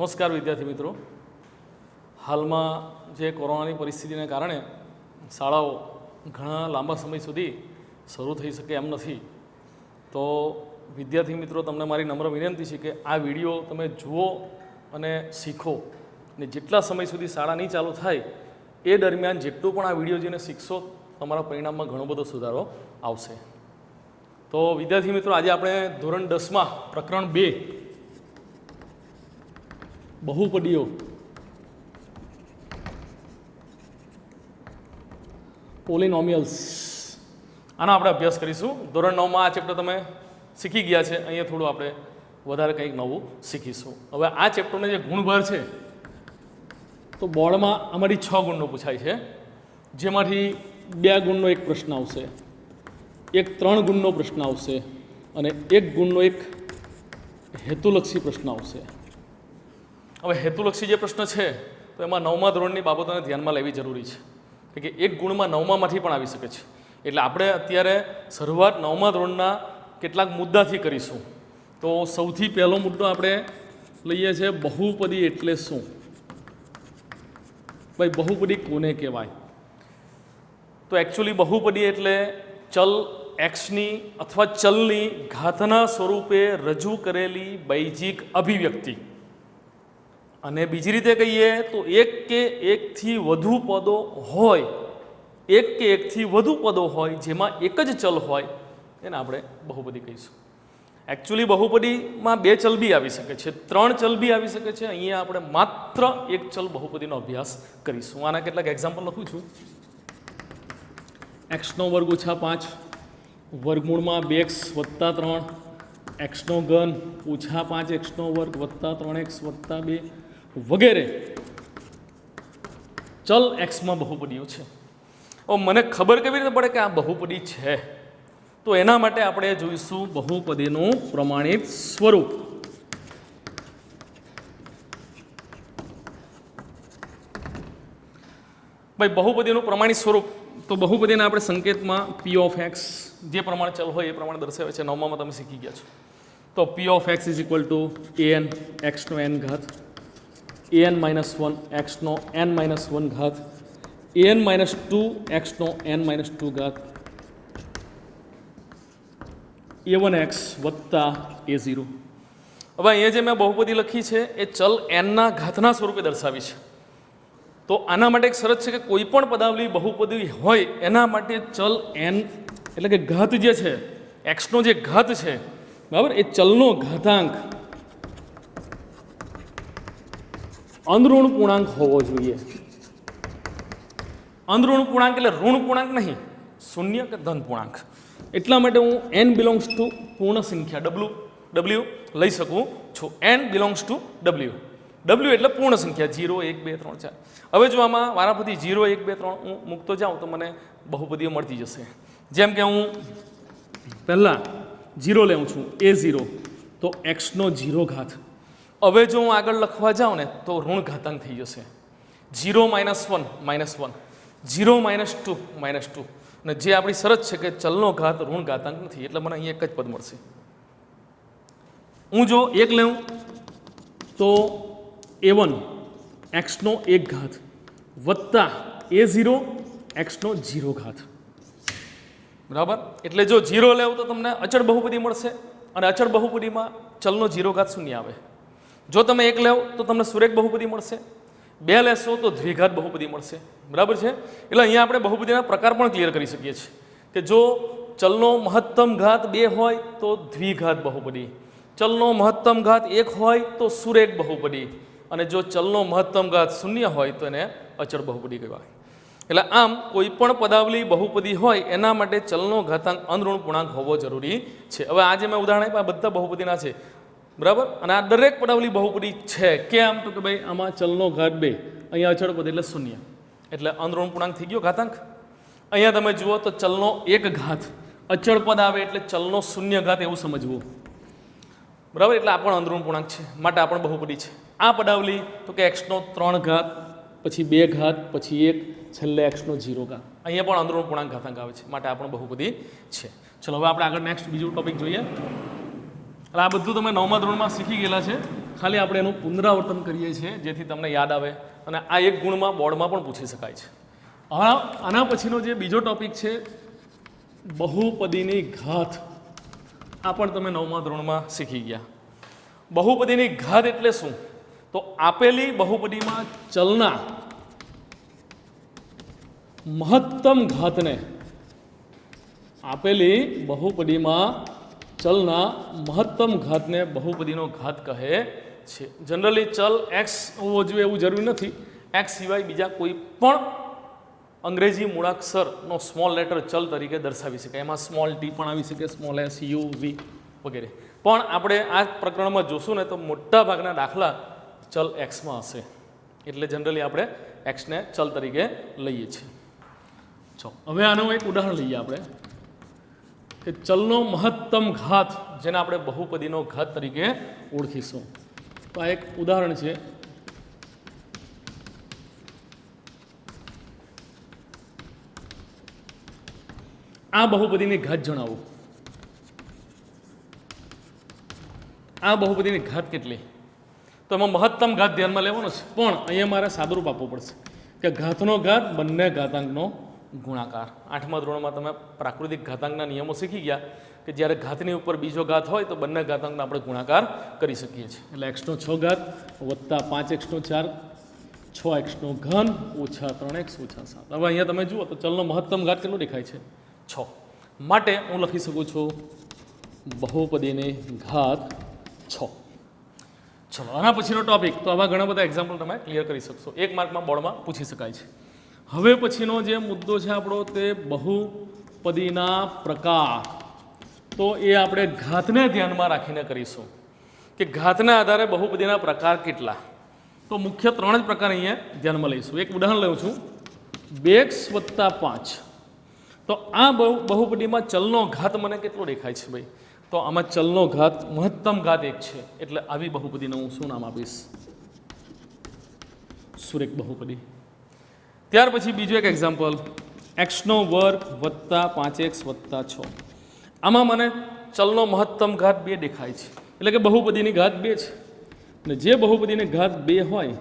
નમસ્કાર વિદ્યાર્થી મિત્રો. હાલમાં જે કોરોનાની પરિસ્થિતિને કારણે શાળાઓ ઘણા લાંબા સમય સુધી શરૂ થઈ શકે એમ નથી. તો વિદ્યાર્થી મિત્રો, તમને મારી નમ્ર વિનંતી છે કે આ વિડીયો તમે જુઓ અને શીખો, અને જેટલા સમય સુધી શાળા નહીં ચાલુ થાય એ દરમિયાન જેટલું પણ આ વિડીયો જોઈને શીખશો, તમારા પરિણામમાં ઘણો બધો સુધારો આવશે. તો વિદ્યાર્થી મિત્રો, આજે આપણે ધોરણ 10માં પ્રકરણ 2 બહુપદીઓ પોલિનોમિયલ્સ આનો આપણે અભ્યાસ કરીશું. ધોરણ 9માં આ ચેપ્ટર તમે શીખી ગયા છે. અહીંયા થોડું આપણે વધારે કંઈક નવું શીખીશું. હવે આ ચેપ્ટરનો જે ગુણભાર છે, તો બોર્ડમાં અમારી 6 ગુણનો પૂછાય છે, જેમાંથી 2 ગુણનો એક પ્રશ્ન આવશે, એક 3 ગુણનો પ્રશ્ન આવશે અને 1 ગુણનો એક હેતુલક્ષી પ્રશ્ન આવશે. હવે હેતુલક્ષી જે પ્રશ્ન છે, તો એમાં 9મા ધોરણની બાબતોને ધ્યાનમાં લેવી જરૂરી છે કે 1 ગુણમાં 9મામાંથી પણ આવી શકે છે. એટલે આપણે અત્યારે શરૂઆત 9મા ધોરણના કેટલાક મુદ્દાથી કરીશું. તો સૌથી પહેલો મુદ્દો આપણે લઈએ છીએ, બહુપદી એટલે શું? ભાઈ, બહુપદી કોને કહેવાય? તો એકચ્યુઅલી બહુપદી એટલે ચલ એક્સની અથવા ચલની ઘાતના સ્વરૂપે રજૂ કરેલી બૈજિક અભિવ્યક્તિ. અને બીજી રીતે કહીએ તો એક કે એકથી વધુ પદો હોય, એક કે એકથી વધુ પદો હોય જેમાં એક જ ચલ હોય, એને આપણે બહુપદી કહીશું. એકચ્યુઅલી બહુપદીમાં 2 ચલ બી આવી શકે છે, 3 ચલ બી આવી શકે છે. અહીંયા આપણે માત્ર એક ચલ બહુપદીનો અભ્યાસ કરીશું. આના કેટલાક એક્ઝામ્પલ લખું છું. x² + 5 વર્ગમૂળમાં 2x + 3 x² - 5x² + 3x + 2 વગેરે ચલ એક્સમાં બહુપદીઓ છે. હવે મને ખબર કેવી રીતે પડે કે આ બહુપદી છે? તો એના માટે આપણે જોઈશું બહુપદીનું પ્રમાણિત સ્વરૂપ. ભાઈ, બહુપદીનું પ્રમાણિત સ્વરૂપ, તો બહુપદીને આપણે સંકેતમાં p ઓફ x, જે પ્રમાણે ચલ હોય એ પ્રમાણે દર્શાવે છે. 9માં તમે શીખી ગયા છો. તો p of x = an x નો n ઘાત, an - 1 x નો n - 1 ઘાત, an - 2 x નો n - 2 ઘાત, a1x વત્તા a0. હવે અહીંયા જે મેં બહુપદી લખી છે એ ચલ એનના ઘાતના સ્વરૂપે દર્શાવી છે. તો આના માટે એક શરત છે કે કોઈ પણ પદાવલી બહુપદી હોય એના માટે ચલ એન એટલે કે ઘાત જે છે, એક્સનો જે ઘાત છે, બરાબર, એ ચલનો ઘાતાંક અનઋણ પૂર્ણાંક હોવો જોઈએ. અનઋણ પૂર્ણાંક એટલે ઋણ પૂર્ણાંક નહીં, શૂન્ય કે ધન પૂર્ણાંક. એટલા માટે હું n બિલોંગ્સ ટુ પૂર્ણ સંખ્યા w લઈ શકું છું. n બિલોંગ્સ ટુ w એટલે પૂર્ણ સંખ્યા 0 1 2 3 4. હવે જો આમાં વારાફરતી 0 1 2 3 હું મૂકતો જાઉં તો મને બહુપદીઓ મળતી જશે. જેમ કે હું પહેલાં 0 લેઉં છું, a0, તો x નો 0 ઘાત. હવે જો હું આગળ લખવા જાઉં ને તો ઋણ ઘાતાંક થઈ જશે. 0 - 1 -1, 0 - 2 -2. અને જે આપણી શરત છે કે ચલનો ઘાત ઋણ ઘાતાંક નથી, એટલે મને અહીંયા એક જ પદ મળશે. હું જો 1 લઉં તો a1 x નો 1 ઘાત વત્તા a0 x નો 0 ઘાત. બરાબર? એટલે જો 0 લેવું તો તમને અચળ બહુપદી મળશે, અને અચળ બહુપદીમાં ચલનો 0 ઘાત શૂન્ય આવે. જો તમે 1 લેવ તો તમને સુરેખ બહુપદી મળશે, 2 લેશો તો દ્વિઘાત બહુપદી મળશે. બરાબર છે? એટલે અહીંયા આપણે બહુપદીના પ્રકાર પણ ક્લિયર કરી શકીએ છીએ કે જો ચલનો મહત્તમ ઘાત 2 હોય તો દ્વિઘાત બહુપદી, ચલનો મહત્તમ ઘાત 1 હોય તો સુરેખ બહુપદી, અને જો ચલનો મહત્તમ ઘાત 0 હોય તો એને અચળ બહુપદી કહેવાય. એટલે આમ કોઈ પણ પદાવલી બહુપદી હોય એના માટે ચલનો ઘાતાંક અનઋણ પૂર્ણાંક હોવો જરૂરી છે. હવે આ જે મેં ઉદાહરણ આપ્યા બધા બહુપદીના છે, બરાબર, અને આ દરેક પદાવલી બહુપદી છે. કેમ? તો કે ભાઈ આમાં ચલનો ઘાત 2, અહીંયા અચળ પદ એટલે 0, એટલે અનઋણ પૂર્ણાંક થઈ ગયો ઘાતાંક. અહીંયા તમે જુઓ તો ચલનો 1 ઘાત, અચળ પદ આવે એટલે ચલનો 0 ઘાત એવું સમજવું, બરાબર, એટલે આ પણ અનઋણ પૂર્ણાંક છે, માટે આ પણ બહુપદી છે. આ પદાવલી તો કે x નો 3 ઘાત, પછી 2 ઘાત, પછી 1, છેલ્લે x નો 0 ઘાત, અહીંયા પણ અનઋણ પૂર્ણાંક ઘાતાંક આવે છે, માટે આ પણ બહુપદી છે. ચલો હવે આપણે આગળ નેક્સ્ટ બીજું ટોપિક જોઈએ. એટલે આ બધું તમે 9મા ધોરણમાં શીખી ગયેલા છે. ખાલી આપણે એનું પુનરાવર્તન કરીએ છીએ જેથી તમને યાદ આવે અને આ એક ગુણમાં બોર્ડમાં પણ પૂછી શકાય છે. આના પછીનો જે બીજો ટોપિક છે બહુપદીની ઘાત. આ પણ તમે 9મા ધોરણમાં શીખી ગયા. બહુપદીની ઘાત એટલે શું? તો આપેલી બહુપદીમાં ચલના મહત્તમ ઘાતને આપેલી બહુપદીમાં ચલના મહત્તમ ઘાતને બહુપદીનો ઘાત કહે છે. જનરલી ચલ એક્સ હોવો જોઈએ એવું જરૂરી નથી. એક્સ સિવાય બીજા કોઈ પણ અંગ્રેજી મૂળાક્ષરનો સ્મોલ લેટર ચલ તરીકે દર્શાવી શકાય. એમાં સ્મોલ ટી પણ આવી શકે, સ્મોલ એસ, યુ, વી વગેરે. પણ આપણે આ પ્રકરણમાં જોશું ને તો મોટા ભાગના દાખલા ચલ એક્સમાં હશે. એટલે જનરલી આપણે એક્સને ચલ તરીકે લઈએ છીએ. હવે આનું એક ઉદાહરણ લઈએ આપણે કે ચલનો મહત્તમ ઘાત, જેને આપણે બહુપદીનો ઘાત તરીકે ઓળખીશું. તો આ એક ઉદાહરણ છે. આ બહુપદીની ઘાત જણાવો. આ બહુપદીની ઘાત કેટલી? તો એમાં મહત્તમ ઘાત ધ્યાનમાં લેવાનો છે, પણ અહીંયા મારે સાદુરૂપ આપવું પડશે કે ઘાતનો ઘાત બંને ઘાતાંકનો ગુણાકાર. 8મા ધોરણમાં તમે પ્રાકૃતિક ઘાતાંકના નિયમો શીખી ગયા કે જ્યારે ઘાતની ઉપર બીજો ઘાત હોય તો બંને ઘાતાંકનો આપણે ગુણાકાર કરી શકીએ છીએ. એટલે x નો 6 ઘાત વત્તા 5x નો 4, 6x નો ઘન ઓછા 3x ઓછા 7. હવે અહીંયા તમે જુઓ તો ચલનો મહત્તમ ઘાત કેટલો દેખાય છે? 6. માટે હું લખી શકું છું બહુપદીની ઘાત 6. ચલો આના પછીનો ટોપિક. તો આવા ઘણા બધા એક્ઝામ્પલ તમે ક્લિયર કરી શકશો. 1 માર્કમાં બોર્ડમાં પૂછી શકાય છે. હવે પછીનો જે મુદ્દો છે આપણો તે બહુપદીના પ્રકાર. તો એ આપણે ઘાતને ધ્યાનમાં રાખીને કરીશું કે ઘાતના આધારે બહુપદીના પ્રકાર કેટલા. તો મુખ્ય 3 જ પ્રકાર અહીંયા ધ્યાનમાં લઈશું. એક ઉદાહરણ લઉં છું 2x + 5. તો આ બહુપદીમાં ચલનો ઘાત મને કેટલો દેખાય છે ભાઈ? તો આમાં ચલનો ઘાત મહત્તમ ઘાત 1 છે. એટલે આવી બહુપદીનું હું શું નામ આપીશ? સુરેખ બહુપદી. ત્યાર પછી બીજું એક એક્ઝામ્પલ x² + 5x + 6. આમાં મને ચલનો મહત્તમ ઘાત 2 દેખાય છે. એટલે કે બહુપદીની ઘાત 2 છે. અને જે બહુપદીની ઘાત 2 હોય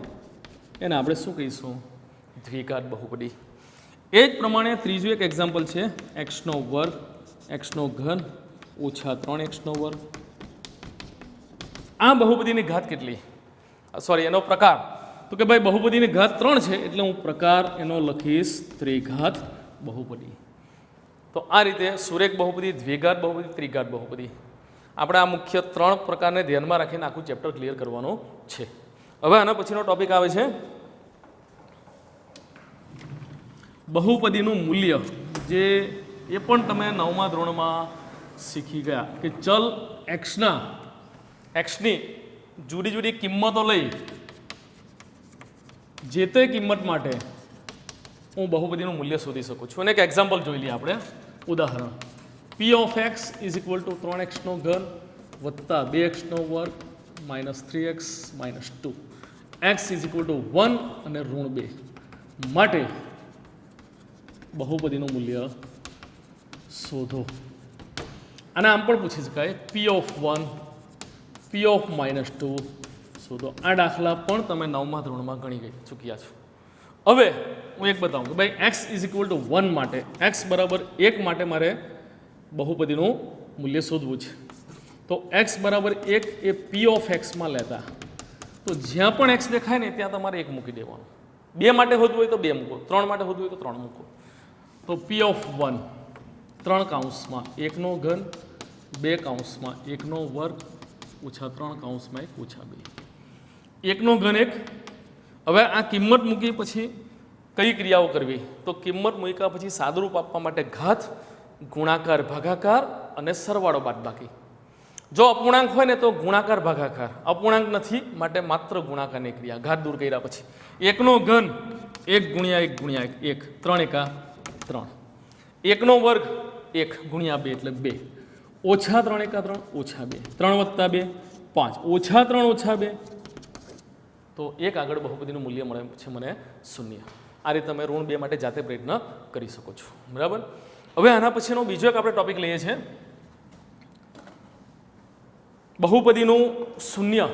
એને આપણે શું કહીશું? દ્વિઘાત બહુપદી. એ જ પ્રમાણે ત્રીજું એક એક્ઝામ્પલ છે x² x નો ઘન ઓછા 3x². આ બહુપદીની ઘાત કેટલી? સોરી, એનો પ્રકાર. તો કે ભાઈ બહુપદીની ઘાત 3 છે એટલે હું પ્રકાર એનો લખીશ ત્રિઘાત બહુપદી. તો આ રીતે સુરેખ બહુપદી, દ્વિઘાત બહુપદી, ત્રિઘાત બહુપદી. આપણે આ મુખ્ય 3 પ્રકારને ધ્યાનમાં રાખીને આખું ચેપ્ટર ક્લિયર કરવાનું છે. હવે આના પછીનો ટોપિક આવે છે બહુપદીનું મૂલ્ય. જે એ પણ તમે 9મા ધોરણમાં શીખી ગયા કે ચલ એક્સની જુદી જુદી કિંમતો લઈ જે તે કિંમત માટે હું બહુપદીનું મૂલ્ય શોધી શકું છું. અને એક એક્ઝામ્પલ જોઈ લઈએ આપણે. ઉદાહરણ p of x = 3x નો ઘન વત્તા 2x નો વર્ગ -3x - 2. x = 1 અને -2. માટે બહુપદીનું મૂલ્ય શોધો. અને આમ પણ પૂછી શકાય p of 1 p of -2 શોધો. આ દાખલા પણ તમે 9મા ધોરણમાં ગણી ચૂક્યા છો. હવે હું એક બતાવું કે ભાઈ x = 1 માટે, x = 1 માટે મારે બહુપદીનું મૂલ્ય શોધવું છે. તો x = 1 A p of x માં લેતા તો જ્યાં પણ x દેખાય ને ત્યાં તમારે 1 મૂકી દેવાનું. 2 માટે હોતું હોય તો 2 મૂકો, 3 માટે હોતું હોય તો 3 મૂકો. તો p of 1 3 કૌંસમાં 1 નો ઘન 2 કૌંસમાં 1 નો વર્ગ ઓછા 3 કૌંસમાં 1 ઓછા 2. 1 નો ઘન 1. હવે આ કિંમત મૂકી પછી કઈ ક્રિયાઓ કરવી? તો કિંમત મૂક્યા પછી સાદુરૂપ આપવા માટે ઘાત, ગુણાકાર, ભાગાકાર અને સરવાળો બાદબાકી. જો અપૂર્ણાંક હોય ને તો ગુણાકાર ભાગાકાર, અપૂર્ણાંક નથી માટે માત્ર ગુણાકારની ક્રિયા. ઘાત દૂર કર્યા પછી 1 નો ઘન 1 × 1 × 1 3 × 3. 1 નો વર્ગ 1 × 2 એટલે 2 ઓછા 3 × 3 ઓછા 2 3 + 2 5 ઓછા 3 ઓછા 2. તો 1 આગળ બહુપદીનું મૂલ્ય મળે છે મને 0. આ રીતે તમે ઋણ 2 માટે જાતે પ્રયત્ન કરી શકો છો. બરાબર. હવે આના પછીનો બીજો એક આપણે ટોપિક લઈએ છીએ બહુપદીનું શૂન્ય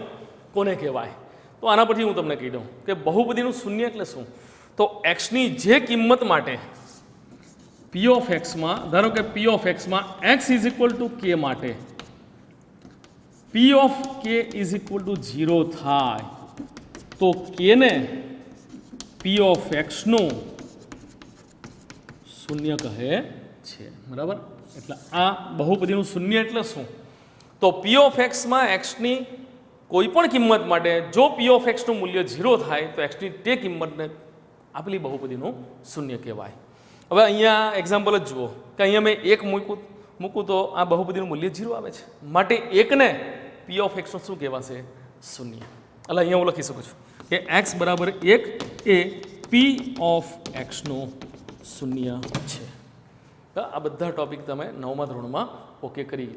કોને કહેવાય? તો આના પરથી હું તમને કહી દઉં કે બહુપદીનું શૂન્ય એટલે શું? તો એક્સની જે કિંમત માટે પી ઓફ એક્સમાં, ધારો કે પી ઓફ એક્સમાં x is equal to k માટે p of k is equal to 0 થાય તો કેને પી ઓફ એક્સનું શૂન્ય કહે છે. બરાબર? એટલે આ બહુપદીનું શૂન્ય એટલે શું? તો પી ઓફ એક્સમાં એક્સની કોઈ પણ કિંમત માટે જો પી ઓફ એક્સનું મૂલ્ય 0 થાય તો એક્સની તે કિંમતને આપેલી બહુપદીનું શૂન્ય કહેવાય. હવે અહીંયા એક્ઝામ્પલ જ જુઓ કે અહીંયા મેં 1 મૂકું તો આ બહુપદીનું મૂલ્ય 0 આવે છે, માટે 1 ને પી ઓફ એક્સનું શું કહેવાશે? શૂન્ય. એટલે અહીંયા હું લખી શકું છું કે એક્સ બરાબર 1 એ પી ઓફ એક્સનું શૂન્ય છે. તો આ બધા ટોપિક તમે 9મા ધોરણમાં ઓકે કરી.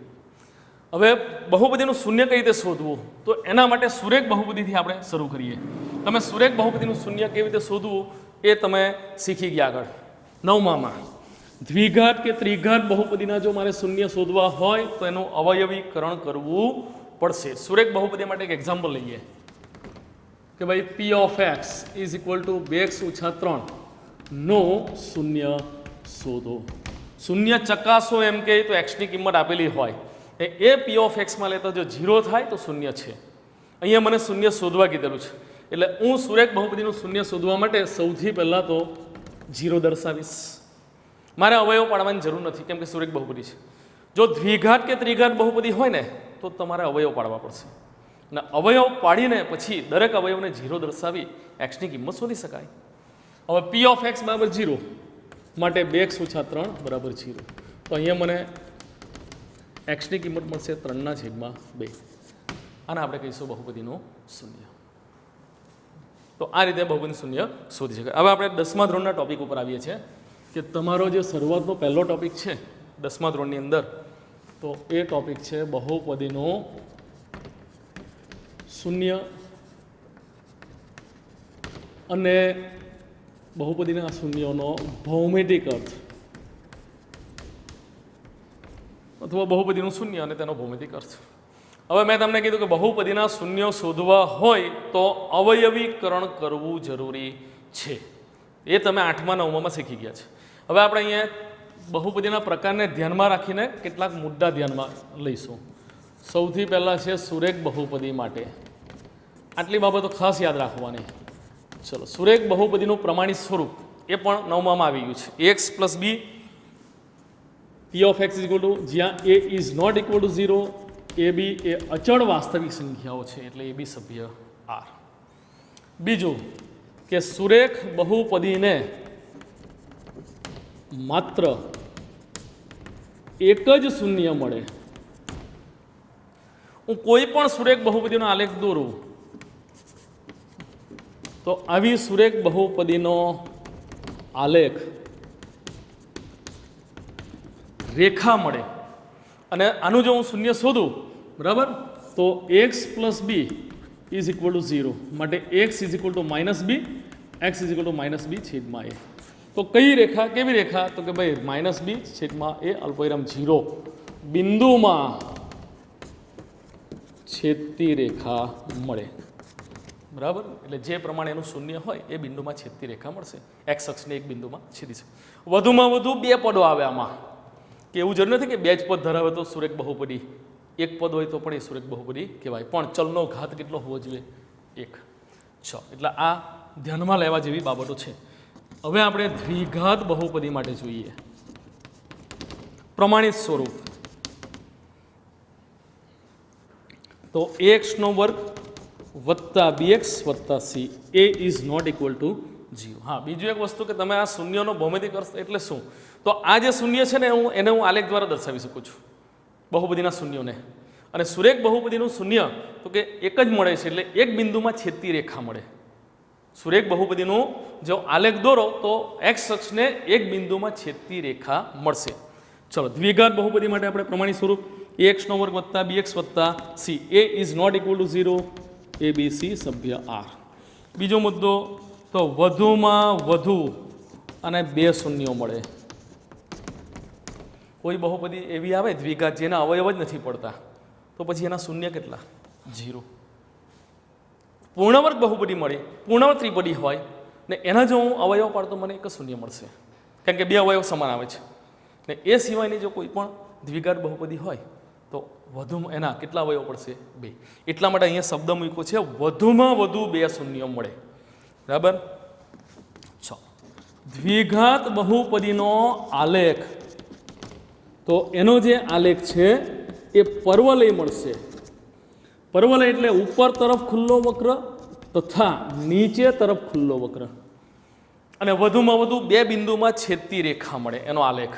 હવે બહુપદીનું શૂન્ય કઈ રીતે શોધવું? તો એના માટે સુરેખ બહુપદીથી આપણે શરૂ કરીએ. તમે સુરેખ બહુપદીનું શૂન્ય કેવી રીતે શોધવું એ તમે શીખી ગયા આગળ 9મામાં. દ્વિઘાત કે ત્રિઘાત બહુપદીના જો મારે શૂન્ય શોધવા હોય તો એનું અવયવીકરણ કરવું પડશે. સુરેખ બહુપદી માટે એક એક્ઝામ્પલ લઈએ કે ભાઈ પી of x is equal two 2x - 3 નો શૂન્ય શોધો. શૂન્ય ચકાસો એમ કહે તો એક્સની કિંમત આપેલી હોય એ પી ઓફ એક્સમાં લેતા જો 0 થાય તો શૂન્ય છે. અહીંયા મને શૂન્ય શોધવા કીધેલું છે એટલે હું સુરેખ બહુપદીનું શૂન્ય શોધવા માટે સૌથી પહેલાં તો 0 દર્શાવીશ. મારે અવયવ પાડવાની જરૂર નથી કેમ કે સુરેખ બહુપદી છે. જો દ્વિઘાત કે ત્રિઘાત બહુપદી હોય ને તો તમારે અવયવ પાડવા પડશે અને અવયવ પાડીને પછી દરેક અવયવને 0 દર્શાવી એક્સની કિંમત શોધી શકાય. હવે પી ઓફ એક્સ બરાબર 0 માટે 2x - 3 બરાબર 0. તો અહીંયા મને એક્સની કિંમત મળશે 3/2. આને આપણે કહીશું બહુપદીનું શૂન્ય. તો આ રીતે બહુપદી શૂન્ય શોધી શકાય. હવે આપણે 10મા ધોરણના ટોપિક ઉપર આવીએ છીએ કે તમારો જે શરૂઆતનો પહેલો ટોપિક છે 10મા ધોરણની અંદર, તો એ ટોપિક છે બહુપદીનું શૂન્ય અને બહુપદીના શૂન્યનો ભૌમિતિક અર્થ અથવા બહુપદીનું શૂન્ય અને તેનો ભૌમિતિક અર્થ. હવે મેં તમને કીધું કે બહુપદીના શૂન્યો શોધવા હોય તો અવયવીકરણ કરવું જરૂરી છે. એ તમે 8મા 9મામાં શીખી ગયા છે. હવે આપણે અહીંયા બહુપદીના પ્રકારને ધ્યાનમાં રાખીને કેટલાક મુદ્દા ધ્યાનમાં લઈશું. સૌથી પહેલાં છે સુરેખ બહુપદી માટે આટલી બાબતો ખાસ યાદ રાખવાની. ચલો, સુરેખ બહુપદીનું પ્રમાણિત સ્વરૂપ એ પણ 9મામાં આવી ગયું છે. X plus b p of x is equal to જ્યાં a is not equal to 0, a b એ અચળ વાસ્તવિક સંખ્યાઓ છે એટલે એ બી સભ્ય આર. બીજું કે સુરેખ બહુપદીને માત્ર એક જ શૂન્ય મળે. હું કોઈ પણ સુરેખ બહુપદીનો આલેખ દોરું તો આવી સુરેખ બહુપદીનો આલેખ રેખા મળે અને આનું જો હું શૂન્ય શોધું બરાબર તો x plus b is equal to 0 માટે x is equal to -b, x is equal to -b છેદમાં એ. તો કઈ રેખા, કેવી રેખા? તો કે ભાઈ -b છેદમાં એ અલ્પવિરામ 0 બિંદુમાં છેદતી રેખા મળે. બરાબર? એટલે જે પ્રમાણે એનું શૂન્ય હોય એ બિંદુમાં છેદતી રેખા મળશે. એક્સ અક્ષને એક બિંદુમાં છેદી છે. વધુમાં વધુ 2 પદો આવે આમાં, કે એવું જરૂર નથી કે 2 જ પદ ધરાવે તો સુરેખ બહુપદી, 1 પદ હોય તો પણ એ સુરેખ બહુપદી કહેવાય. પણ ચલનો ઘાત કેટલો હોવો જોઈએ? 1. એટલે આ ધ્યાનમાં લેવા જેવી બાબતો છે. હવે આપણે દ્વિઘાત બહુપદી માટે જોઈએ પ્રમાણિત સ્વરૂપ. તો ax² + bx + c a is not equal to 0. હા, બીજું એક વસ્તુ કે તમે આ શૂન્યનો ભૌમિતિક અર્થ એટલે શું? તો આ જે શૂન્ય છે ને એને હું આલેખ દ્વારા દર્શાવી શકું છું બહુપદીના શૂન્યોને. અને સુરેખ બહુપદીનું શૂન્ય તો કે એક જ મળે છે એટલે એક બિંદુમાં છેદતી રેખા મળે. સુરેખ બહુપદીનું જો આલેખ દોરો તો એક્સ અક્ષને એક બિંદુમાં છેદતી રેખા મળશે. ચલો, દ્વિઘાત બહુપદી માટે આપણે પ્રમાણિત સ્વરૂપ ax² + bx + c a is not equal to 0, a b c સભ્ય r. બીજો મુદ્દો તો વધુમાં વધુ અને 2 શૂન્યો મળે. કોઈ બહુપદી એવી આવે દ્વિઘાત જેના અવયવ જ નથી પડતા તો પછી એના શૂન્ય કેટલા? 0. પૂર્ણવર્ગ બહુપદી મળે, પૂર્ણવર્ગ ત્રિપદી હોય ને એના જો હું અવયવ પાડતો મને એક જ શૂન્ય મળશે, કારણ કે બે અવયવ સમાન આવે છે. ને એ સિવાયની જો કોઈ પણ દ્વિઘાત બહુપદી હોય તો વધુમાં એના કેટલા અવયવ પડશે? 2. એટલા માટે અહીંયા શબ્દ મૂક્યો છે વધુમાં વધુ 2 શૂન્ય મળે. બરાબર. દ્વિઘાત બહુપદીનો આલેખ, તો એનો જે આલેખ છે એ પર્વલય મળશે. પર્વલય એટલે ઉપર તરફ ખુલ્લો વક્ર તથા નીચે તરફ ખુલ્લો વક્ર, અને વધુમાં વધુ 2 બિંદુમાં છેદતી રેખા મળે, એનો આલેખ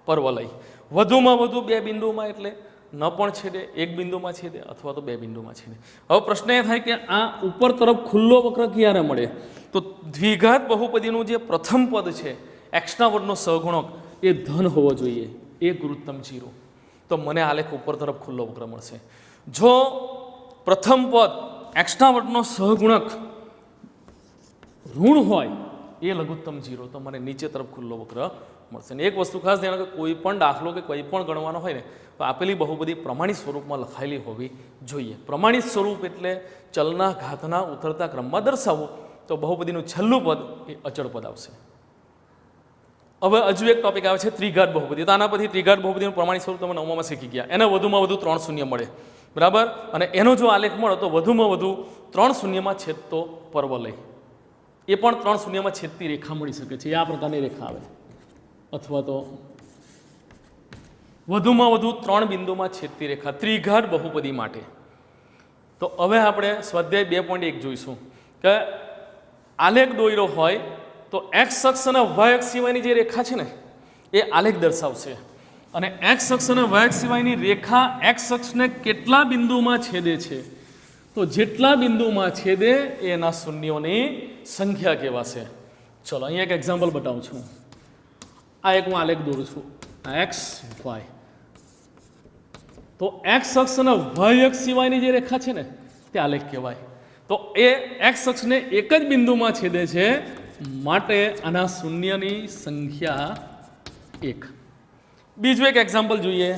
પર્વલય. વધુમાં વધુ 2 બિંદુમાં એટલે ન પણ છેદે, 1 બિંદુમાં છેદે અથવા તો 2 બિંદુમાં છેદે. હવે પ્રશ્ન એ થાય કે આ ઉપર તરફ ખુલ્લો વક્ર ક્યારે મળે? તો દ્વિઘાત બહુપદીનું જે પ્રથમ પદ છે એક્સના વર્ગનો સહગુણક એ ધન હોવો જોઈએ, એ ગુરુત્તમ 0, તો મને આલેખ ઉપર તરફ ખુલ્લો વક્ર મળશે. જો પ્રથમ પદ એક્સના વર્ગનો સહગુણક ઋણ હોય એ લઘુત્તમ 0, તો મને નીચે તરફ ખુલ્લો વક્ર મળશે. ને એક વસ્તુ ખાસ ધ્યાન રાખો, કોઈ પણ દાખલો કે કોઈ પણ ગણવાનો હોય ને તો આપેલી બહુપદી પ્રમાણિત સ્વરૂપમાં લખાયેલી હોવી જોઈએ. પ્રમાણિત સ્વરૂપ એટલે ચલના ઘાતના ઉતરતા ક્રમમાં દર્શાવવું, તો બહુપદીનું છેલ્લું પદ એ અચળ પદ આવશે. હવે હજુ એક ટોપિક આવે છે ત્રિઘાત બહુપદી. તો આના પરથી ત્રિઘાત બહુપદીનું પ્રમાણિત સ્વરૂપ તમે 9માં શીખી ગયા. એને વધુમાં વધુ 3 શૂન્ય મળે, બરાબર, અને એનો જો આલેખ મળે તો વધુમાં વધુ 3 શૂન્યમાં છેદતો પર્વલય, એ પણ 3 શૂન્યમાં છેદતી રેખા મળી શકે છે. આ પ્રકારની રેખા આવે, અથવા તો વધુમાં વધુ 3 બિંદુમાં છેદતી રેખા ત્રિઘાત બહુપદી માટે. તો હવે આપણે સ્વાધ્યાય 2.1 જોઈશું કે આલેખ દોર્યો હોય તો એક્સ અક્ષ અને વાય અક્ષ સિવાયની જે રેખા છે ને એ આલેખ દર્શાવશે, અને એક્સ અક્ષ અને વાય અક્ષ સિવાયની રેખા એક્સ અક્ષને કેટલા બિંદુમાં છેદે છે, તો જેટલા બિંદુમાં છેદે એના શૂન્યોની સંખ્યા કહેવાશે. ચલો અહીંયા એક એક્ઝામ્પલ બતાવું છું. આ એક હું આલેખ દોરું છું, એક્સ વાય. તો એક્સ અક્ષ અને વાય અક્ષ સિવાયની જે રેખા છે ને તે આલેખ કહેવાય. તો એ એક્સ અક્ષને એક જ બિંદુમાં છેદે છે, માટે આના શૂન્યની સંખ્યા 1. બીજું એક એક્ઝામ્પલ જોઈએ.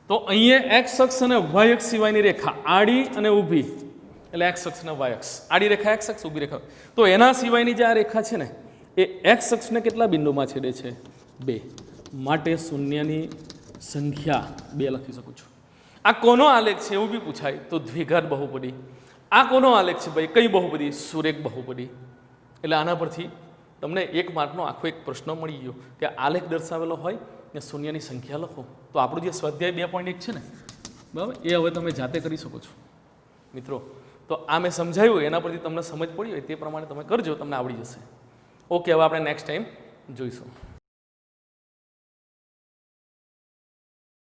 તો અહીંયા એક્સ અક્ષ અને વાય અક્ષ સિવાયની રેખા આડી અને ઊભી, એટલે એક્સ અક્ષ અને વાય અક્ષ, આડી રેખા એક્સ અક્ષ, ઊભી રેખા, તો એના સિવાયની જે આ રેખા છે ને એ એક્સ અક્ષને કેટલા બિંદુમાં છેદે છે? 2, માટે શૂન્યની સંખ્યા 2 લખી શકું છું. આ કોનો આલેખ છે એવું બી પૂછાય, તો દ્વિઘાત બહુપદી. આ કોનો આલેખ છે ભાઈ? કઈ બહુપદી? સુરેખ બહુપદી. એટલે આના પરથી તમને 1 માર્કનો આખો એક પ્રશ્ન મળી ગયો કે આલેખ દર્શાવેલો હોય ને શૂન્યની સંખ્યા લખો. તો આપણું જે સ્વાધ્યાય 2.1 છે ને, બરાબર, એ હવે તમે જાતે કરી શકો છો મિત્રો. તો આ મેં સમજાવ્યું, એના પરથી તમને સમજ પડી હોય તે પ્રમાણે તમે કરજો, તમને આવડી જશે. ઓકે, હવે આપણે નેક્સ્ટ ટાઈમ જોઈશું.